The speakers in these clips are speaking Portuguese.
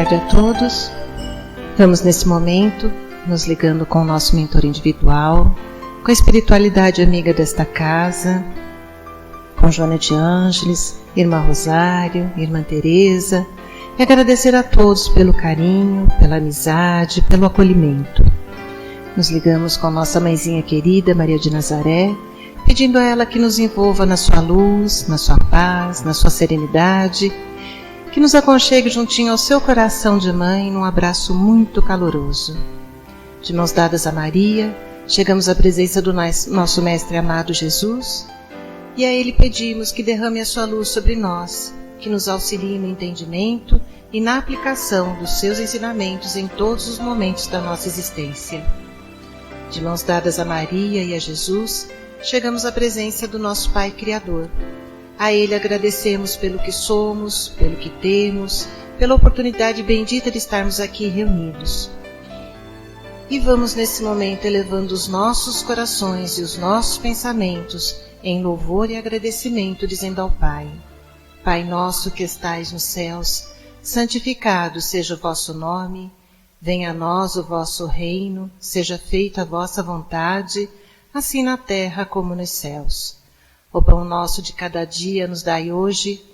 tarde a todos. Vamos nesse momento nos ligando com o nosso mentor individual, com a espiritualidade amiga desta casa, com Joana de Ângeles, Irmã Rosário, Irmã Teresa, e agradecer a todos pelo carinho, pela amizade, pelo acolhimento. Nos ligamos com nossa mãezinha querida, Maria de Nazaré, pedindo a ela que nos envolva na sua luz, na sua paz, na sua serenidade, que nos aconchegue juntinho ao seu coração de mãe num abraço muito caloroso. De mãos dadas a Maria, chegamos à presença do nosso Mestre amado Jesus e a Ele pedimos que derrame a sua luz sobre nós, que nos auxilie no entendimento e na aplicação dos seus ensinamentos em todos os momentos da nossa existência. De mãos dadas a Maria e a Jesus, chegamos à presença do nosso Pai Criador. A Ele agradecemos pelo que somos, pelo que temos, pela oportunidade bendita de estarmos aqui reunidos. E vamos nesse momento elevando os nossos corações e os nossos pensamentos em louvor e agradecimento, dizendo ao Pai: Pai nosso que estais nos céus, santificado seja o vosso nome, venha a nós o vosso reino, seja feita a vossa vontade, assim na terra como nos céus. O pão nosso de cada dia nos dai hoje,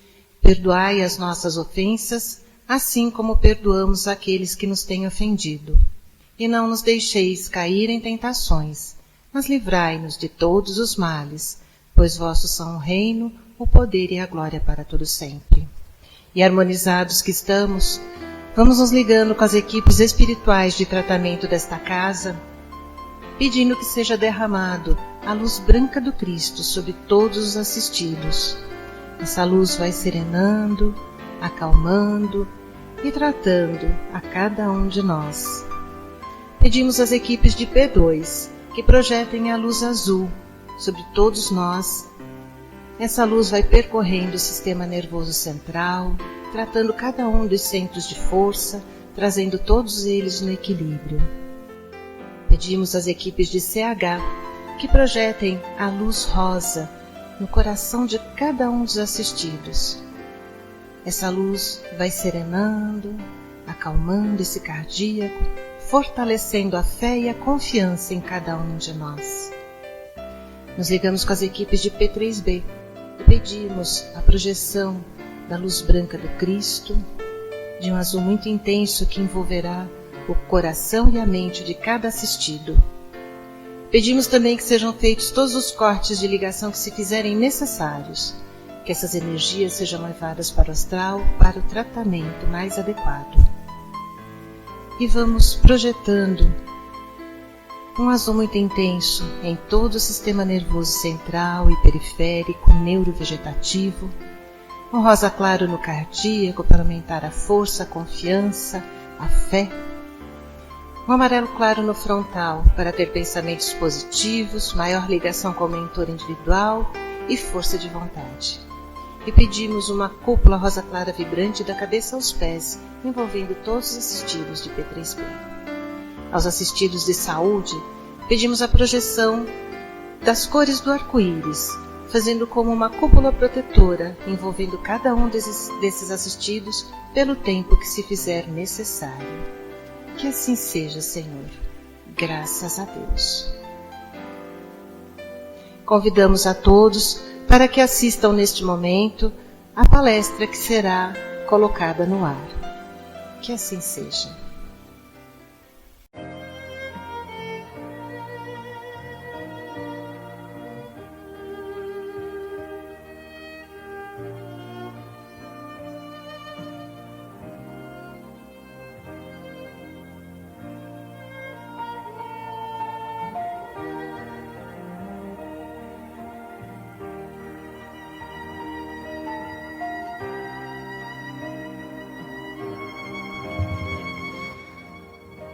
perdoai as nossas ofensas, assim como perdoamos aqueles que nos têm ofendido. E não nos deixeis cair em tentações, mas livrai-nos de todos os males, pois vossos são o reino, o poder e a glória para todo sempre. E harmonizados que estamos, vamos nos ligando com as equipes espirituais de tratamento desta casa, pedindo que seja derramado a luz branca do Cristo sobre todos os assistidos. Essa luz vai serenando, acalmando e tratando a cada um de nós. Pedimos às equipes de P2 que projetem a luz azul sobre todos nós. Essa luz vai percorrendo o sistema nervoso central, tratando cada um dos centros de força, trazendo todos eles no equilíbrio. Pedimos às equipes de CH que projetem a luz rosa no coração de cada um dos assistidos. Essa luz vai serenando, acalmando esse cardíaco, fortalecendo a fé e a confiança em cada um de nós. Nos ligamos com as equipes de P3B e pedimos a projeção da luz branca do Cristo, de um azul muito intenso que envolverá o coração e a mente de cada assistido. Pedimos também que sejam feitos todos os cortes de ligação que se fizerem necessários, que essas energias sejam levadas para o astral para o tratamento mais adequado. E vamos projetando um azul muito intenso em todo o sistema nervoso central e periférico, neurovegetativo, um rosa claro no cardíaco para aumentar a força, a confiança, a fé, um amarelo claro no frontal para ter pensamentos positivos, maior ligação com o mentor individual e força de vontade. E pedimos uma cúpula rosa clara vibrante da cabeça aos pés, envolvendo todos os assistidos de P3B. Aos assistidos de saúde, pedimos a projeção das cores do arco-íris, fazendo como uma cúpula protetora, envolvendo cada um desses assistidos pelo tempo que se fizer necessário. Que assim seja, Senhor. Graças a Deus. Convidamos a todos para que assistam neste momento a palestra que será colocada no ar. Que assim seja.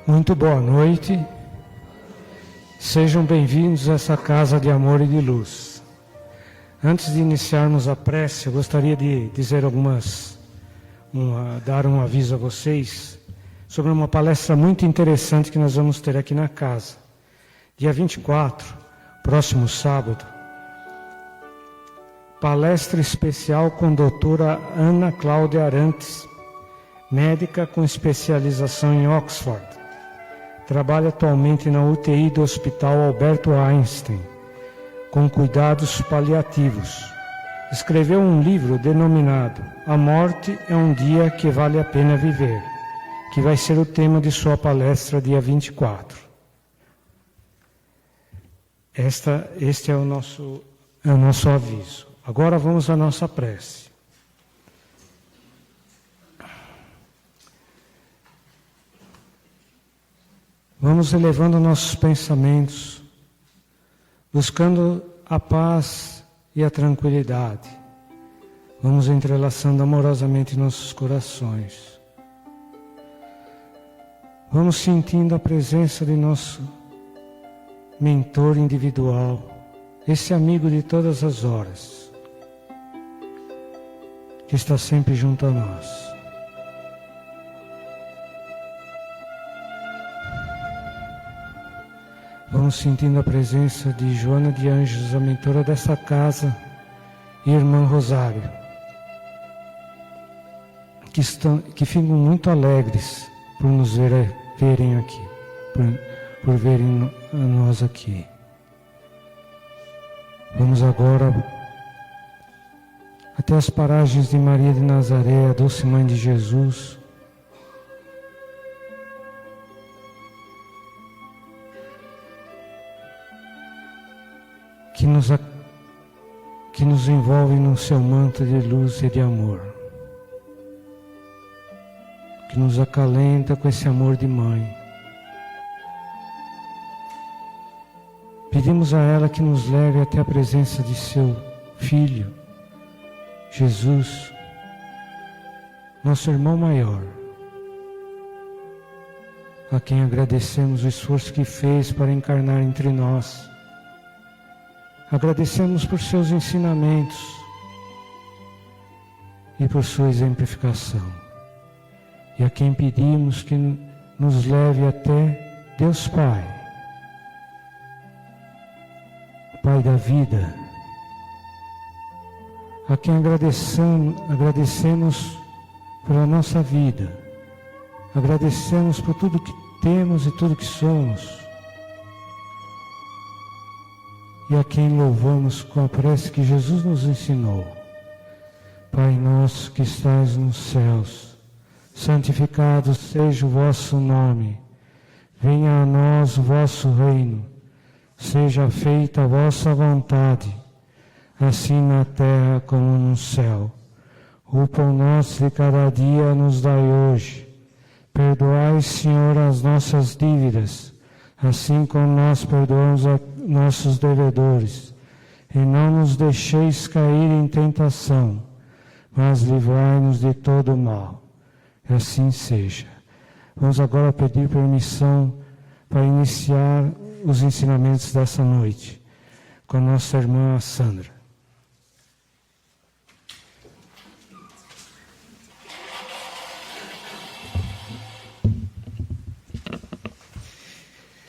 Muito boa noite, sejam bem-vindos a essa casa de amor e de luz. Antes de iniciarmos a prece, eu gostaria de dizer dar um aviso a vocês sobre uma palestra muito interessante que nós vamos ter aqui na casa. Dia 24, próximo sábado, palestra especial com a doutora Ana Cláudia Arantes, médica com especialização em Oxford. Trabalha atualmente na UTI do Hospital Alberto Einstein, com cuidados paliativos. Escreveu um livro denominado A Morte é um Dia que Vale a Pena Viver, que vai ser o tema de sua palestra dia 24. Este é o nosso aviso. Agora vamos à nossa prece. Vamos elevando nossos pensamentos, buscando a paz e a tranquilidade. Vamos entrelaçando amorosamente nossos corações. Vamos sentindo a presença de nosso mentor individual, esse amigo de todas as horas, que está sempre junto a nós. Vamos sentindo a presença de Joana de Anjos, a mentora dessa casa, e irmã Rosário, que ficam muito alegres por nos verem aqui, por verem nós aqui. Vamos agora até as paragens de Maria de Nazaré, a doce mãe de Jesus, que nos envolve no seu manto de luz e de amor, que nos acalenta com esse amor de mãe. Pedimos a ela que nos leve até a presença de seu Filho, Jesus, nosso irmão maior, a quem agradecemos o esforço que fez para encarnar entre nós. Agradecemos por seus ensinamentos e por sua exemplificação. E a quem pedimos que nos leve até Deus Pai, Pai da vida, a quem agradecemos pela nossa vida, agradecemos por tudo que temos e tudo que somos, e a quem louvamos com a prece que Jesus nos ensinou. Pai nosso que estais nos céus, santificado seja o vosso nome. Venha a nós o vosso reino. Seja feita a vossa vontade, assim na terra como no céu. O pão nosso de cada dia nos dai hoje. Perdoai, Senhor, as nossas dívidas, assim como nós perdoamos a nossos devedores, e não nos deixeis cair em tentação, mas livrai-nos de todo o mal. E assim seja. Vamos agora pedir permissão para iniciar os ensinamentos dessa noite com a nossa irmã Sandra.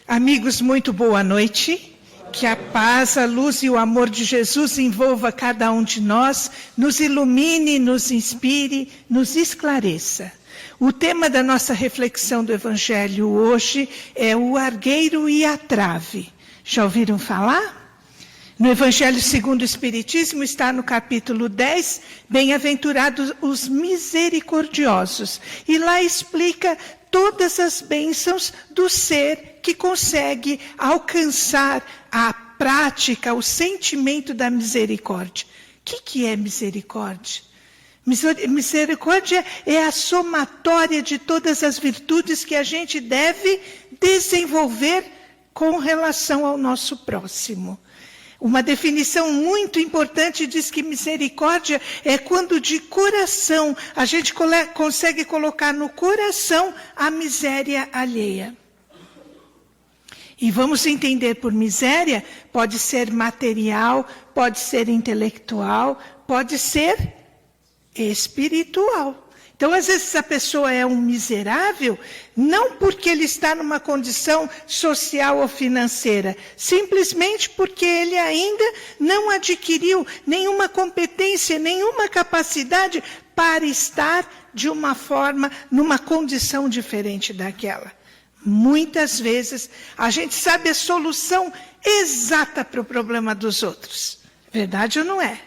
Amigos, muito boa noite. Que a paz, a luz e o amor de Jesus envolva cada um de nós, nos ilumine, nos inspire, nos esclareça. O tema da nossa reflexão do Evangelho hoje é o argueiro e a trave. Já ouviram falar? No Evangelho segundo o Espiritismo está no capítulo 10, Bem-aventurados os misericordiosos. E lá explica todas as bênçãos do ser que consegue alcançar a prática, o sentimento da misericórdia. O que é misericórdia? Misericórdia é a somatória de todas as virtudes que a gente deve desenvolver com relação ao nosso próximo. Uma definição muito importante diz que misericórdia é quando de coração a gente consegue colocar no coração a miséria alheia. E vamos entender por miséria, pode ser material, pode ser intelectual, pode ser espiritual. Então, às vezes, a pessoa é um miserável, não porque ele está numa condição social ou financeira, simplesmente porque ele ainda não adquiriu nenhuma competência, nenhuma capacidade para estar de uma forma, numa condição diferente daquela. Muitas vezes, a gente sabe a solução exata para o problema dos outros. Verdade ou não é?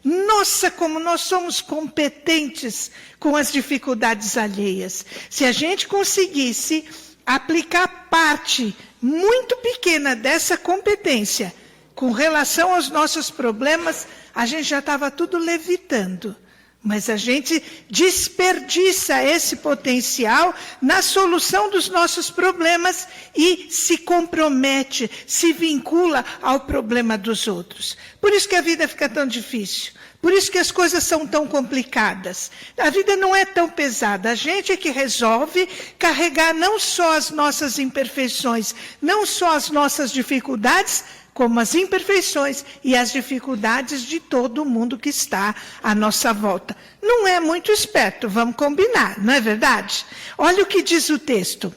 Nossa, como nós somos competentes com as dificuldades alheias. Se a gente conseguisse aplicar parte muito pequena dessa competência com relação aos nossos problemas, a gente já estava tudo levitando. Mas a gente desperdiça esse potencial na solução dos nossos problemas e se compromete, se vincula ao problema dos outros. Por isso que a vida fica tão difícil. Por isso que as coisas são tão complicadas. A vida não é tão pesada. A gente é que resolve carregar não só as nossas imperfeições, não só as nossas dificuldades, como as imperfeições e as dificuldades de todo mundo que está à nossa volta. Não é muito esperto, vamos combinar, não é verdade? Olha o que diz o texto.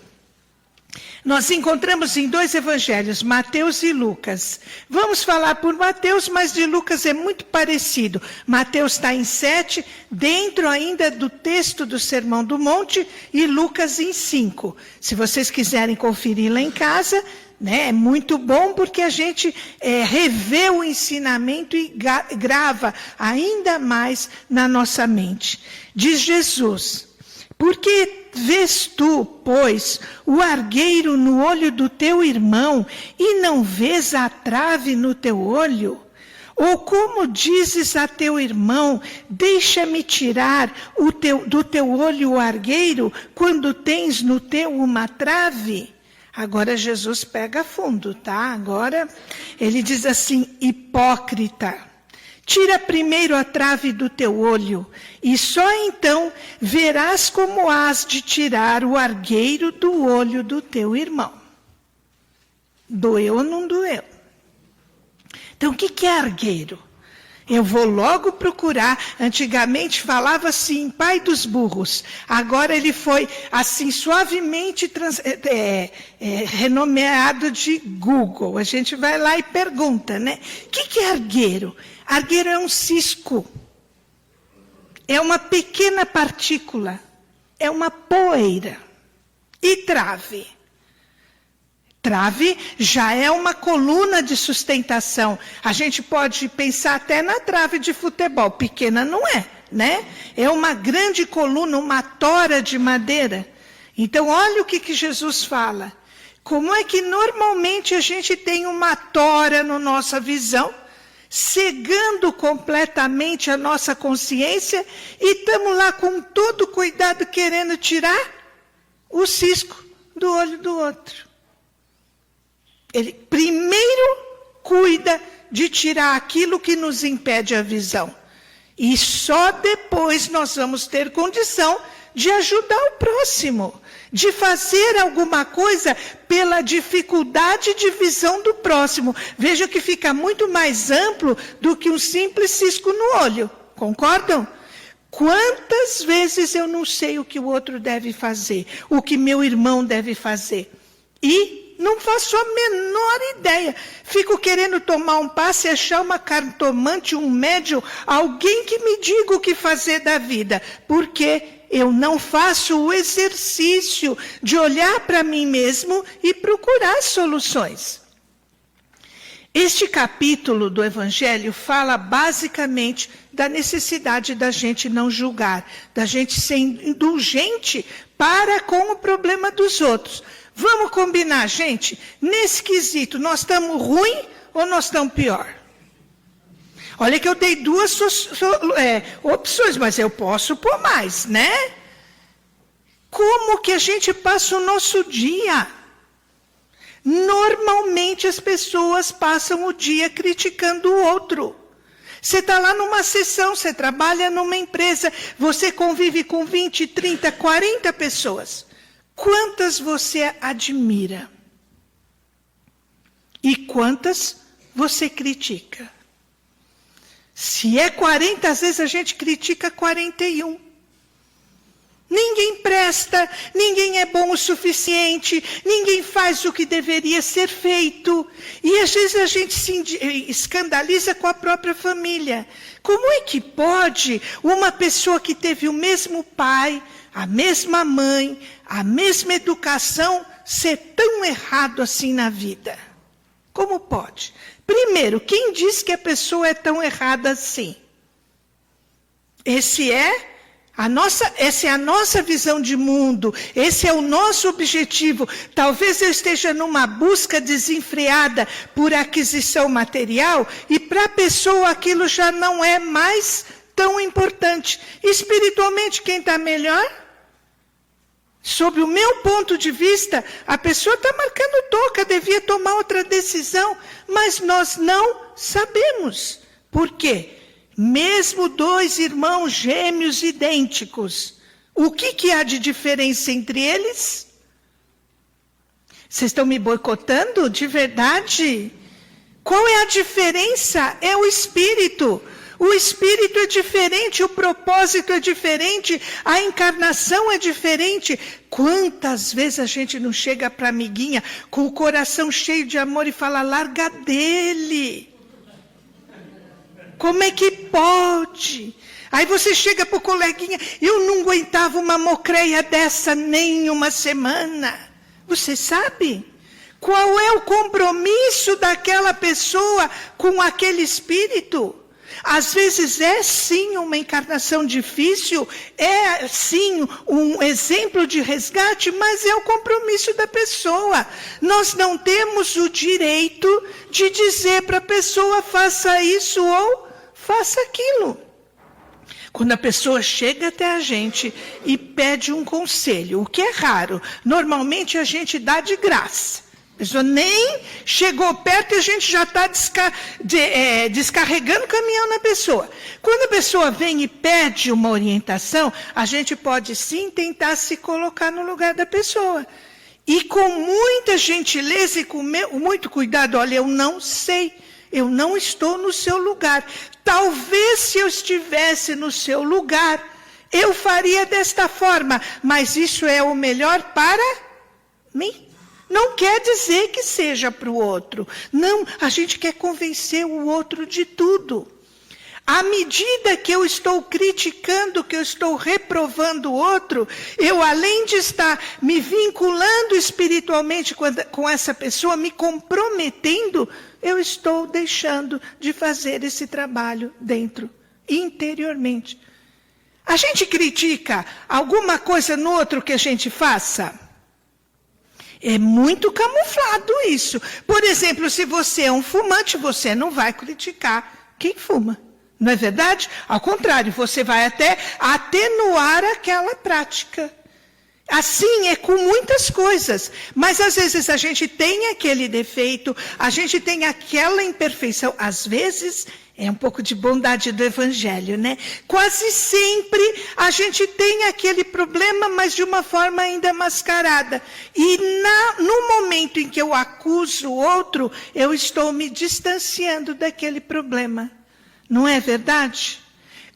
Nós encontramos em 2 evangelhos, Mateus e Lucas. Vamos falar por Mateus, mas de Lucas é muito parecido. Mateus está em 7, dentro ainda do texto do Sermão do Monte, e Lucas em 5. Se vocês quiserem conferir lá em casa, né, é muito bom porque a gente revê o ensinamento e grava ainda mais na nossa mente. Diz Jesus: porque vês tu, pois, o argueiro no olho do teu irmão e não vês a trave no teu olho? Ou como dizes a teu irmão, deixa-me tirar do teu olho o argueiro, quando tens no teu uma trave? Agora Jesus pega fundo, tá? Agora ele diz assim: hipócrita, tira primeiro a trave do teu olho, e só então verás como has de tirar o argueiro do olho do teu irmão. Doeu ou não doeu? Então o que é argueiro? Eu vou logo procurar. Antigamente falava assim, pai dos burros. Agora ele foi assim suavemente renomeado de Google. A gente vai lá e pergunta, né? O que é argueiro? Argueiro é um cisco. É uma pequena partícula. É uma poeira. E trave? Trave já é uma coluna de sustentação. A gente pode pensar até na trave de futebol. Pequena não é, né? É uma grande coluna, uma tora de madeira. Então, olha o que Jesus fala. Como é que normalmente a gente tem uma tora na nossa visão, cegando completamente a nossa consciência, e estamos lá com todo cuidado querendo tirar o cisco do olho do outro. Ele primeiro cuida de tirar aquilo que nos impede a visão. E só depois nós vamos ter condição de ajudar o próximo, de fazer alguma coisa pela dificuldade de visão do próximo. Veja que fica muito mais amplo do que um simples cisco no olho. Concordam? Quantas vezes eu não sei o que o outro deve fazer, o que meu irmão deve fazer, e não faço a menor ideia. Fico querendo tomar um passe e achar uma cartomante, um médium, alguém que me diga o que fazer da vida. Porque eu não faço o exercício de olhar para mim mesmo e procurar soluções. Este capítulo do Evangelho fala basicamente da necessidade da gente não julgar, da gente ser indulgente para com o problema dos outros. Vamos combinar, gente? Nesse quesito, nós estamos ruim ou nós estamos pior? Olha que eu dei 2 opções, mas eu posso pôr mais, né? Como que a gente passa o nosso dia? Normalmente as pessoas passam o dia criticando o outro. Você está lá numa sessão, você trabalha numa empresa, você convive com 20, 30, 40 pessoas. Quantas você admira? E quantas você critica? Se é 40, às vezes a gente critica 41. Ninguém presta, ninguém é bom o suficiente, ninguém faz o que deveria ser feito. E às vezes a gente se escandaliza com a própria família. Como é que pode uma pessoa que teve o mesmo pai, a mesma mãe, a mesma educação, ser tão errado assim na vida? Como pode? Primeiro, quem diz que a pessoa é tão errada assim? Essa é a nossa visão de mundo, esse é o nosso objetivo. Talvez eu esteja numa busca desenfreada por aquisição material e para a pessoa aquilo já não é mais tão importante. Espiritualmente, quem está melhor? Sob o meu ponto de vista, a pessoa está marcando toca, devia tomar outra decisão, mas nós não sabemos. Por quê? Mesmo dois irmãos gêmeos idênticos, o que há de diferença entre eles? Vocês estão me boicotando? De verdade? Qual é a diferença? É o espírito. O espírito é diferente, o propósito é diferente, a encarnação é diferente. Quantas vezes a gente não chega para a amiguinha com o coração cheio de amor e fala, larga dele. Como é que pode? Aí você chega para o coleguinha, eu não aguentava uma mocreia dessa nem uma semana. Você sabe? Qual é o compromisso daquela pessoa com aquele espírito? Às vezes é sim uma encarnação difícil, é sim um exemplo de resgate, mas é o compromisso da pessoa. Nós não temos o direito de dizer para a pessoa faça isso ou faça aquilo. Quando a pessoa chega até a gente e pede um conselho, o que é raro, normalmente a gente dá de graça. A pessoa nem chegou perto e a gente já está descarregando o caminhão na pessoa. Quando a pessoa vem e pede uma orientação, a gente pode sim tentar se colocar no lugar da pessoa. E com muita gentileza e com muito cuidado, olha, eu não sei, eu não estou no seu lugar. Talvez se eu estivesse no seu lugar, eu faria desta forma, mas isso é o melhor para mim. Não quer dizer que seja para o outro. Não, a gente quer convencer o outro de tudo. À medida que eu estou criticando, que eu estou reprovando o outro, eu além de estar me vinculando espiritualmente com essa pessoa, me comprometendo, eu estou deixando de fazer esse trabalho dentro, interiormente. A gente critica alguma coisa no outro que a gente faça? É muito camuflado isso. Por exemplo, se você é um fumante, você não vai criticar quem fuma. Não é verdade? Ao contrário, você vai até atenuar aquela prática. Assim é com muitas coisas. Mas às vezes a gente tem aquele defeito, a gente tem aquela imperfeição. Às vezes é um pouco de bondade do evangelho, né? Quase sempre a gente tem aquele problema, mas de uma forma ainda mascarada. E no momento em que eu acuso o outro, eu estou me distanciando daquele problema. Não é verdade?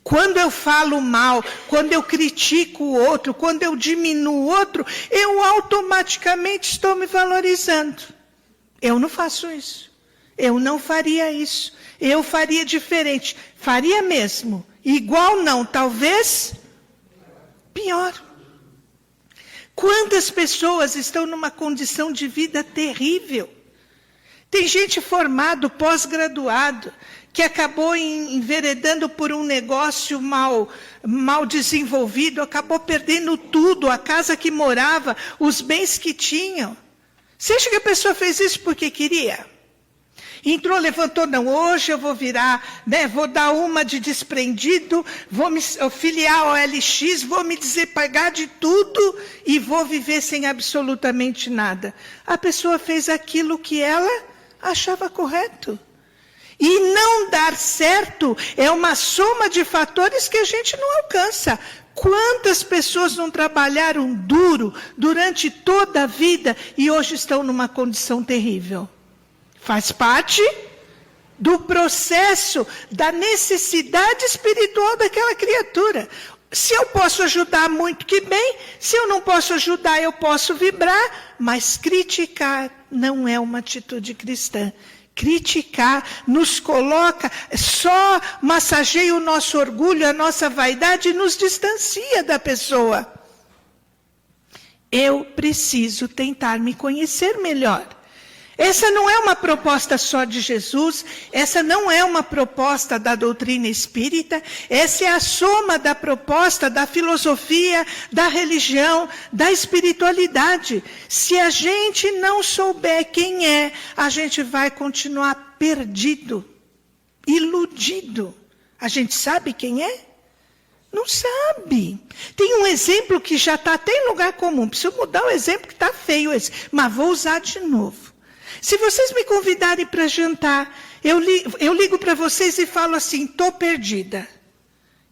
Quando eu falo mal, quando eu critico o outro, quando eu diminuo o outro, eu automaticamente estou me valorizando. Eu não faço isso. Eu não faria isso. Eu faria diferente. Faria mesmo. Igual não, talvez pior. Quantas pessoas estão numa condição de vida terrível? Tem gente formado, pós-graduado, que acabou enveredando por um negócio mal desenvolvido, acabou perdendo tudo, a casa que morava, os bens que tinham. Você acha que a pessoa fez isso porque queria? Entrou, levantou, não, hoje eu vou virar, né, vou dar uma de desprendido, vou me filiar ao LX, vou me desapegar de tudo e vou viver sem absolutamente nada. A pessoa fez aquilo que ela achava correto. E não dar certo é uma soma de fatores que a gente não alcança. Quantas pessoas não trabalharam duro durante toda a vida e hoje estão numa condição terrível? Faz parte do processo da necessidade espiritual daquela criatura. Se eu posso ajudar, muito que bem. Se eu não posso ajudar, eu posso vibrar. Mas criticar não é uma atitude cristã. Criticar nos coloca, só massageia o nosso orgulho, a nossa vaidade e nos distancia da pessoa. Eu preciso tentar me conhecer melhor. Essa não é uma proposta só de Jesus, essa não é uma proposta da doutrina espírita, essa é a soma da proposta da filosofia, da religião, da espiritualidade. Se a gente não souber quem é, a gente vai continuar perdido, iludido. A gente sabe quem é? Não sabe. Tem um exemplo que já está até em lugar comum. Preciso mudar o exemplo que está feio esse, mas vou usar de novo. Se vocês me convidarem para jantar, eu ligo para vocês e falo assim, estou perdida.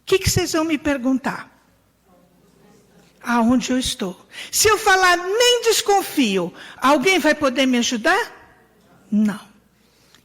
O que vocês vão me perguntar? Aonde eu estou? Se eu falar, nem desconfio, alguém vai poder me ajudar? Não.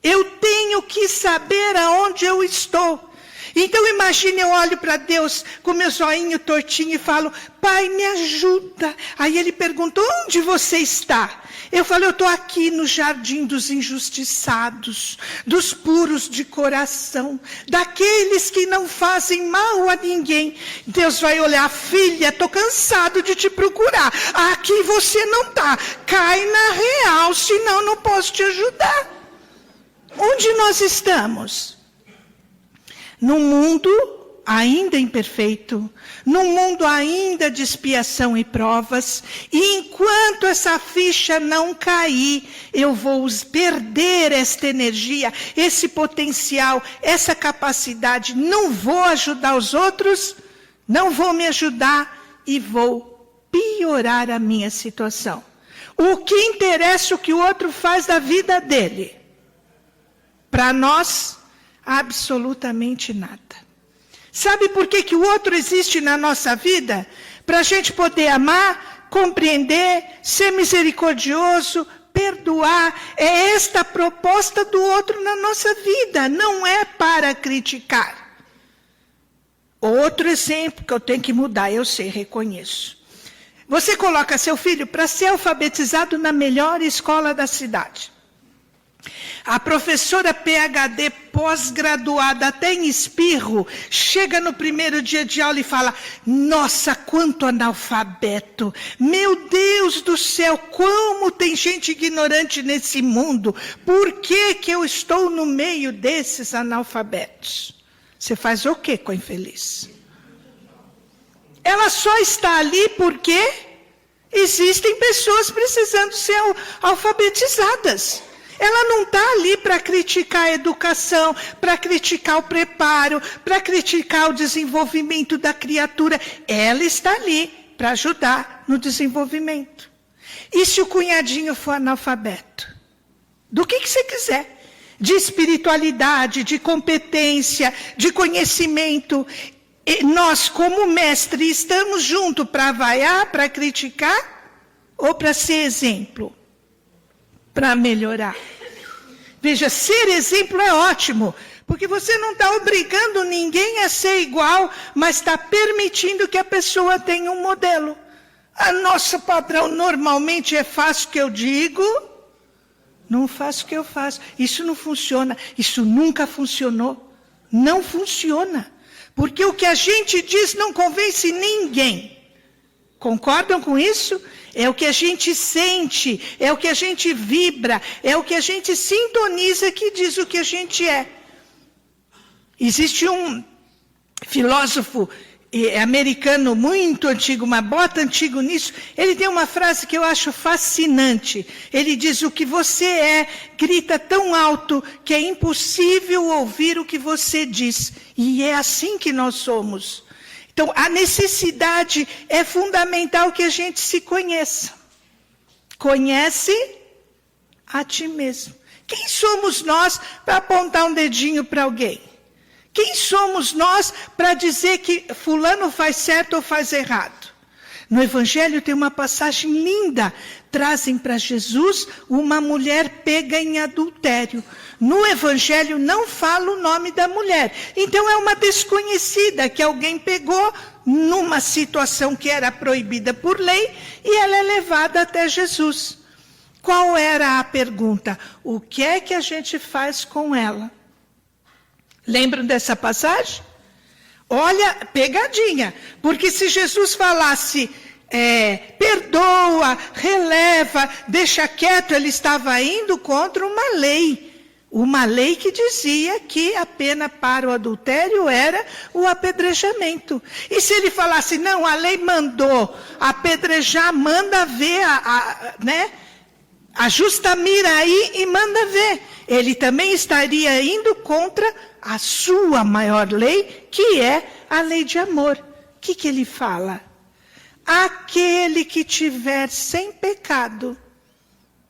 Eu tenho que saber aonde eu estou. Então imagine, eu olho para Deus com meu zoinho tortinho e falo, Pai, me ajuda. Aí ele pergunta, onde você está? Eu falo, eu estou aqui no jardim dos injustiçados, dos puros de coração, daqueles que não fazem mal a ninguém. Deus vai olhar, filha, estou cansado de te procurar. Aqui você não está. Cai na real, senão não posso te ajudar. Onde nós estamos? Num mundo ainda imperfeito, num mundo ainda de expiação e provas, e enquanto essa ficha não cair, eu vou perder esta energia, esse potencial, essa capacidade, não vou ajudar os outros, não vou me ajudar e vou piorar a minha situação. O que interessa o que o outro faz da vida dele? Para nós, absolutamente nada. Sabe por que o outro existe na nossa vida? Para a gente poder amar, compreender, ser misericordioso, perdoar. É esta a proposta do outro na nossa vida, não é para criticar. Outro exemplo que eu tenho que mudar, eu sei, reconheço. Você coloca seu filho para ser alfabetizado na melhor escola da cidade. A professora PhD pós-graduada até em espirro, chega no primeiro dia de aula e fala, nossa, quanto analfabeto, meu Deus do céu, como tem gente ignorante nesse mundo, por que eu estou no meio desses analfabetos? Você faz o que com a infeliz? Ela só está ali porque existem pessoas precisando ser alfabetizadas. Ela não está ali para criticar a educação, para criticar o preparo, para criticar o desenvolvimento da criatura. Ela está ali para ajudar no desenvolvimento. E se o cunhadinho for analfabeto? Do que você quiser. De espiritualidade, de competência, de conhecimento. E nós, como mestre, estamos juntos para vaiar, para criticar ou para ser exemplo? Para melhorar. Veja, ser exemplo é ótimo, porque você não está obrigando ninguém a ser igual, mas está permitindo que a pessoa tenha um modelo. A nosso padrão normalmente é faço o que eu digo, não faço o que eu faço. Isso não funciona, isso nunca funcionou. Não funciona, porque o que a gente diz não convence ninguém. Concordam com isso? É o que a gente sente, é o que a gente vibra, é o que a gente sintoniza que diz o que a gente é. Existe um filósofo americano muito antigo, uma bota antigo nisso, ele tem uma frase que eu acho fascinante. Ele diz, o que você é grita tão alto que é impossível ouvir o que você diz. E é assim que nós somos. Então, a necessidade é fundamental que a gente se conheça. Conhece a ti mesmo. Quem somos nós para apontar um dedinho para alguém? Quem somos nós para dizer que fulano faz certo ou faz errado? No Evangelho tem uma passagem linda. Trazem para Jesus uma mulher pega em adultério. No Evangelho não fala o nome da mulher. Então é uma desconhecida que alguém pegou numa situação que era proibida por lei e ela é levada até Jesus. Qual era a pergunta? O que é que a gente faz com ela? Lembram dessa passagem? Olha, pegadinha. Porque se Jesus falasse, perdoa, releva, deixa quieto, ele estava indo contra uma lei. Uma lei que dizia que a pena para o adultério era o apedrejamento. E se ele falasse, não, a lei mandou apedrejar, manda ver, ajusta a mira aí e manda ver. Ele também estaria indo contra a sua maior lei, que é a lei de amor. O que ele fala? Aquele que tiver sem pecado,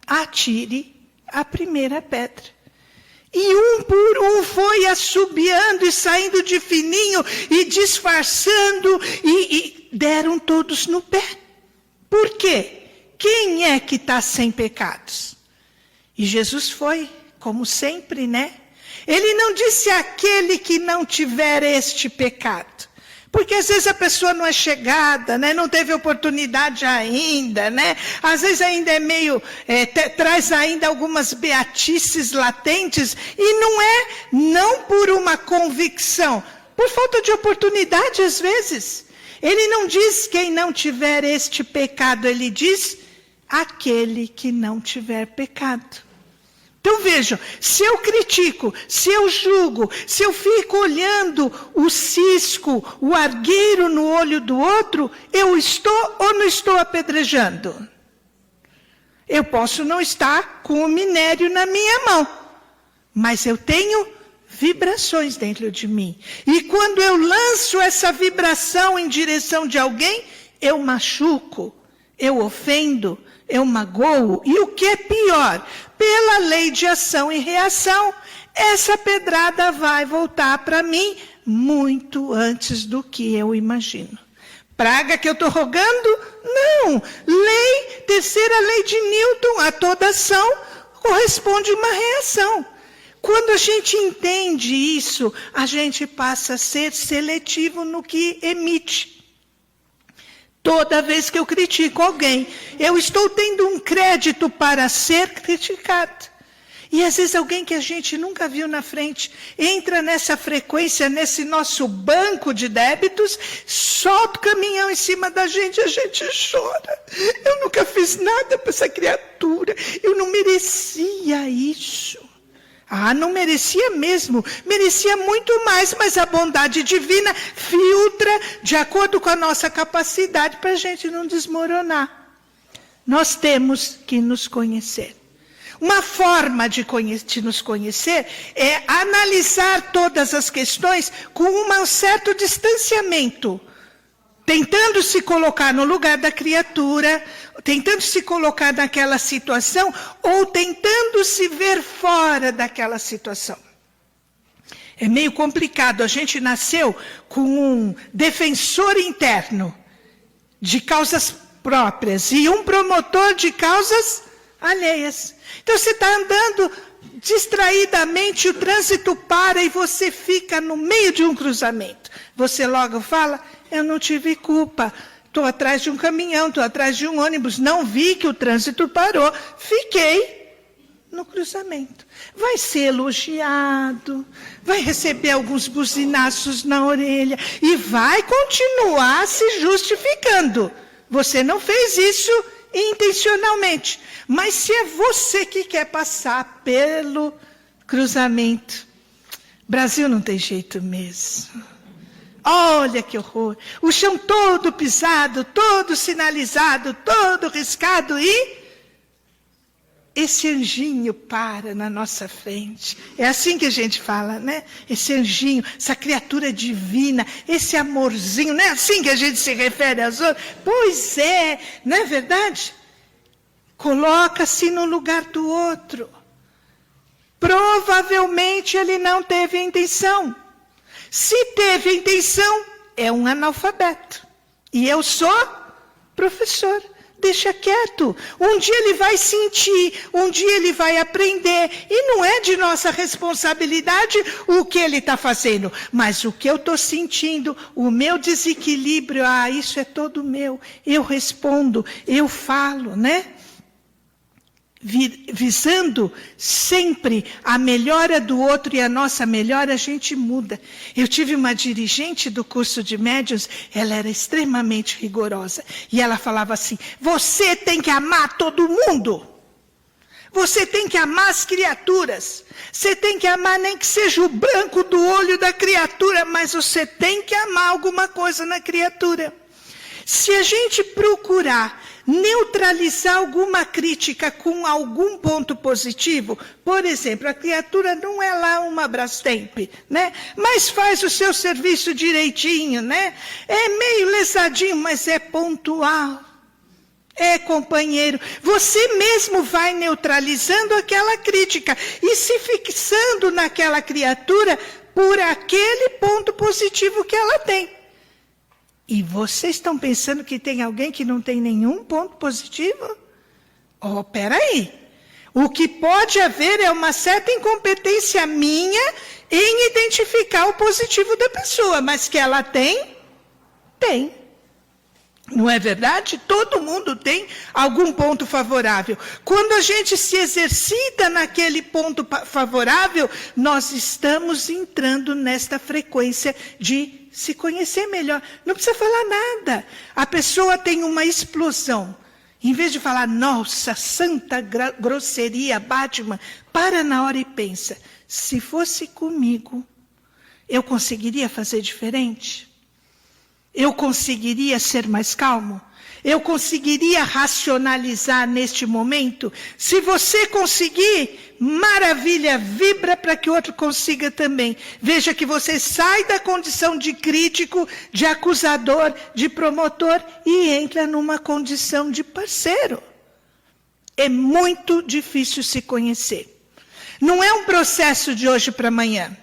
atire a primeira pedra. E um por um foi assobiando e saindo de fininho e disfarçando e deram todos no pé. Por quê? Quem é que está sem pecados? E Jesus foi, como sempre, né? Ele não disse aquele que não tiver este pecado. Porque às vezes a pessoa não é chegada, né? Não teve oportunidade ainda, né? Às vezes ainda é meio, traz ainda algumas beatices latentes. E não por uma convicção, por falta de oportunidade às vezes. Ele não diz quem não tiver este pecado, ele diz aquele que não tiver pecado. Então vejam, se eu critico, se eu julgo, se eu fico olhando o cisco, o argueiro no olho do outro, eu estou ou não estou apedrejando? Eu posso não estar com o minério na minha mão, mas eu tenho vibrações dentro de mim. E quando eu lanço essa vibração em direção de alguém, eu machuco, eu ofendo, eu magoo. E o que é pior? Pela lei de ação e reação, essa pedrada vai voltar para mim muito antes do que eu imagino. Praga que eu estou rogando? Não. Terceira lei de Newton, a toda ação corresponde uma reação. Quando a gente entende isso, a gente passa a ser seletivo no que emite. Toda vez que eu critico alguém, eu estou tendo um crédito para ser criticado. E às vezes alguém que a gente nunca viu na frente, entra nessa frequência, nesse nosso banco de débitos, solta o caminhão em cima da gente, a gente chora. Eu nunca fiz nada para essa criatura, eu não merecia isso. Não merecia mesmo, merecia muito mais, mas a bondade divina filtra de acordo com a nossa capacidade para a gente não desmoronar. Nós temos que nos conhecer. Uma forma de nos conhecer é analisar todas as questões com um certo distanciamento, tentando se colocar no lugar da criatura, tentando se colocar naquela situação, ou tentando se ver fora daquela situação. É meio complicado, a gente nasceu com um defensor interno de causas próprias e um promotor de causas alheias. Então você está andando distraidamente, o trânsito para e você fica no meio de um cruzamento. Você logo fala, eu não tive culpa. Estou atrás de um caminhão, estou atrás de um ônibus, não vi que o trânsito parou, fiquei no cruzamento. Vai ser elogiado, vai receber alguns buzinaços na orelha e vai continuar se justificando. Você não fez isso intencionalmente, mas se é você que quer passar pelo cruzamento, Brasil não tem jeito mesmo. Olha que horror, o chão todo pisado, todo sinalizado, todo riscado e esse anjinho para na nossa frente. É assim que a gente fala, né? Esse anjinho, essa criatura divina, esse amorzinho, não é assim que a gente se refere aos outros? Pois é, não é verdade? Coloca-se no lugar do outro. Provavelmente ele não teve a intenção. Se teve a intenção, é um analfabeto. E eu sou Professor, deixa quieto. Um dia ele vai sentir, um dia ele vai aprender. E não é de nossa responsabilidade o que ele está fazendo. Mas o que eu estou sentindo, o meu desequilíbrio, isso é todo meu. Eu respondo, eu falo, né? Visando sempre a melhora do outro e a nossa melhora, a gente muda. Eu tive uma dirigente do curso de médiuns, ela era extremamente rigorosa. E ela falava assim, você tem que amar todo mundo. Você tem que amar as criaturas. Você tem que amar nem que seja o branco do olho da criatura, mas você tem que amar alguma coisa na criatura. Se a gente procurar neutralizar alguma crítica com algum ponto positivo, por exemplo, a criatura não é lá uma Brastemp, né? Mas faz o seu serviço direitinho, né? É meio lesadinho, mas é pontual. É companheiro. Você mesmo vai neutralizando aquela crítica e se fixando naquela criatura por aquele ponto positivo que ela tem. E vocês estão pensando que tem alguém que não tem nenhum ponto positivo? Oh, peraí. O que pode haver é uma certa incompetência minha em identificar o positivo da pessoa. Mas que ela tem? Tem. Não é verdade? Todo mundo tem algum ponto favorável. Quando a gente se exercita naquele ponto favorável, nós estamos entrando nesta frequência de se conhecer melhor. Não precisa falar nada. A pessoa tem uma explosão. Em vez de falar, nossa, santa grosseria, Batman, para na hora e pensa, se fosse comigo, eu conseguiria fazer diferente? Eu conseguiria ser mais calmo? Eu conseguiria racionalizar neste momento? Se você conseguir, maravilha, vibra para que o outro consiga também. Veja que você sai da condição de crítico, de acusador, de promotor e entra numa condição de parceiro. É muito difícil se conhecer. Não é um processo de hoje para amanhã.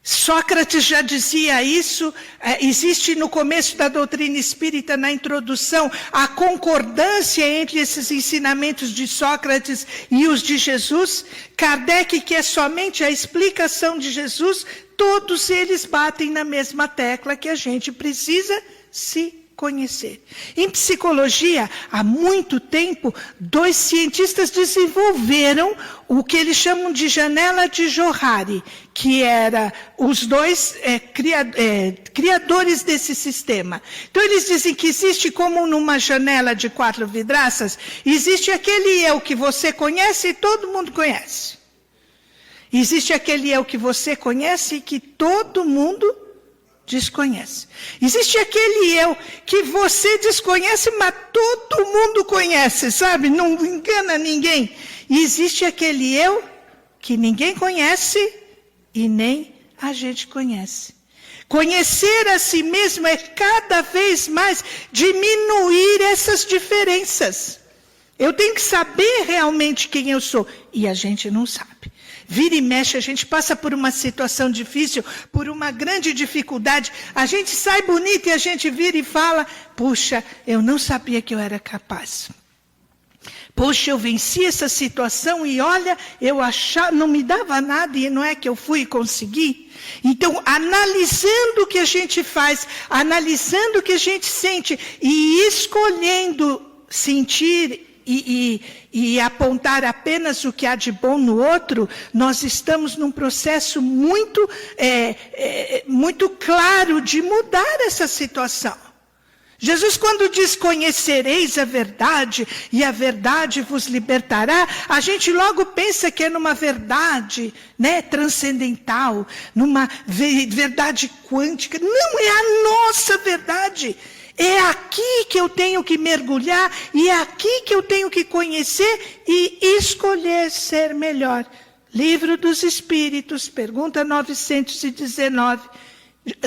Sócrates já dizia isso, existe no começo da doutrina espírita, na introdução, a concordância entre esses ensinamentos de Sócrates e os de Jesus. Kardec, que é somente a explicação de Jesus, todos eles batem na mesma tecla que a gente precisa se conhecer. Em psicologia, há muito tempo, 2 cientistas desenvolveram o que eles chamam de janela de Johari, que era os 2 criadores desse sistema. Então eles dizem que existe como numa janela de 4 vidraças, existe aquele eu que você conhece e todo mundo conhece. Existe aquele eu que você conhece e que todo mundo desconhece. Existe aquele eu que você desconhece, mas todo mundo conhece, sabe? Não engana ninguém. E existe aquele eu que ninguém conhece e nem a gente conhece. Conhecer a si mesmo é cada vez mais diminuir essas diferenças. Eu tenho que saber realmente quem eu sou. E a gente não sabe. Vira e mexe, a gente passa por uma situação difícil, por uma grande dificuldade. A gente sai bonito e a gente vira e fala, puxa, eu não sabia que eu era capaz. Poxa, eu venci essa situação e olha, eu achava, não me dava nada e não é que eu fui e consegui. Então, analisando o que a gente faz, analisando o que a gente sente e escolhendo sentir e apontar apenas o que há de bom no outro, nós estamos num processo muito claro de mudar essa situação. Jesus, quando diz, conhecereis a verdade, e a verdade vos libertará, a gente logo pensa que é numa verdade, né, transcendental, numa verdade quântica. Não, é a nossa verdade. É aqui que eu tenho que mergulhar, e é aqui que eu tenho que conhecer e escolher ser melhor. Livro dos Espíritos, pergunta 919.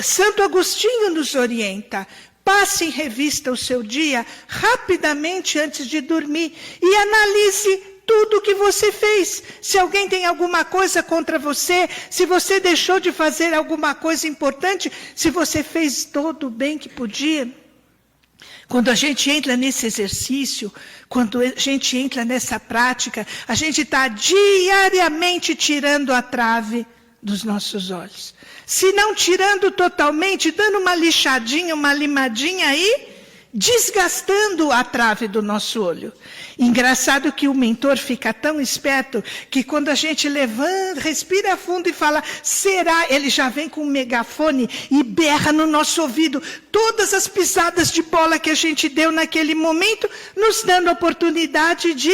Santo Agostinho nos orienta. Passe em revista o seu dia rapidamente antes de dormir e analise tudo o que você fez. Se alguém tem alguma coisa contra você, se você deixou de fazer alguma coisa importante, se você fez todo o bem que podia. Quando a gente entra nesse exercício, quando a gente entra nessa prática, a gente está diariamente tirando a trave dos nossos olhos. Se não tirando totalmente, dando uma lixadinha, uma limadinha aí, desgastando a trave do nosso olho. Engraçado que o mentor fica tão esperto que quando a gente levanta, respira fundo e fala, será? Ele já vem com um megafone e berra no nosso ouvido todas as pisadas de bola que a gente deu naquele momento, nos dando a oportunidade de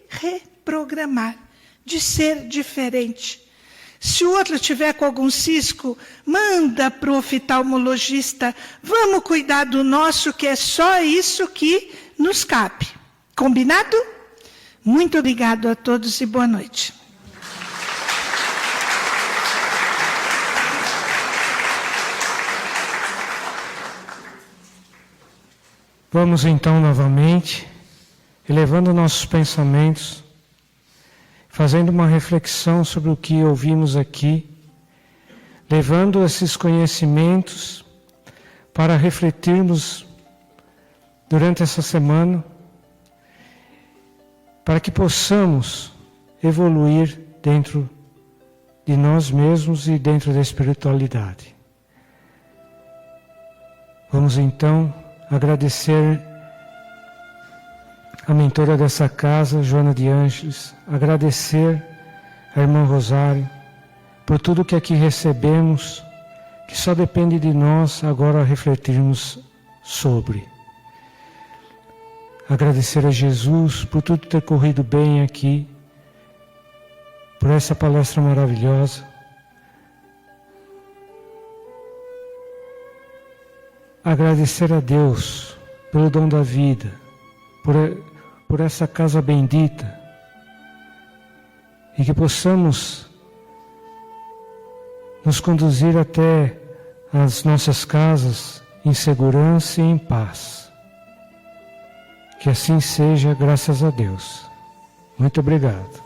reprogramar, de ser diferente. Se o outro tiver com algum cisco, manda para o oftalmologista. Vamos cuidar do nosso, que é só isso que nos cabe. Combinado? Muito obrigado a todos e boa noite. Vamos então novamente, elevando nossos pensamentos, fazendo uma reflexão sobre o que ouvimos aqui, levando esses conhecimentos para refletirmos durante essa semana, para que possamos evoluir dentro de nós mesmos e dentro da espiritualidade. Vamos então agradecer a mentora dessa casa, Joana de Ângeles, agradecer a irmã Rosário por tudo que aqui recebemos, que só depende de nós agora refletirmos sobre. Agradecer a Jesus por tudo ter corrido bem aqui, por essa palestra maravilhosa. Agradecer a Deus pelo dom da vida, por essa casa bendita, e que possamos nos conduzir até as nossas casas em segurança e em paz. Que assim seja, graças a Deus. Muito obrigado.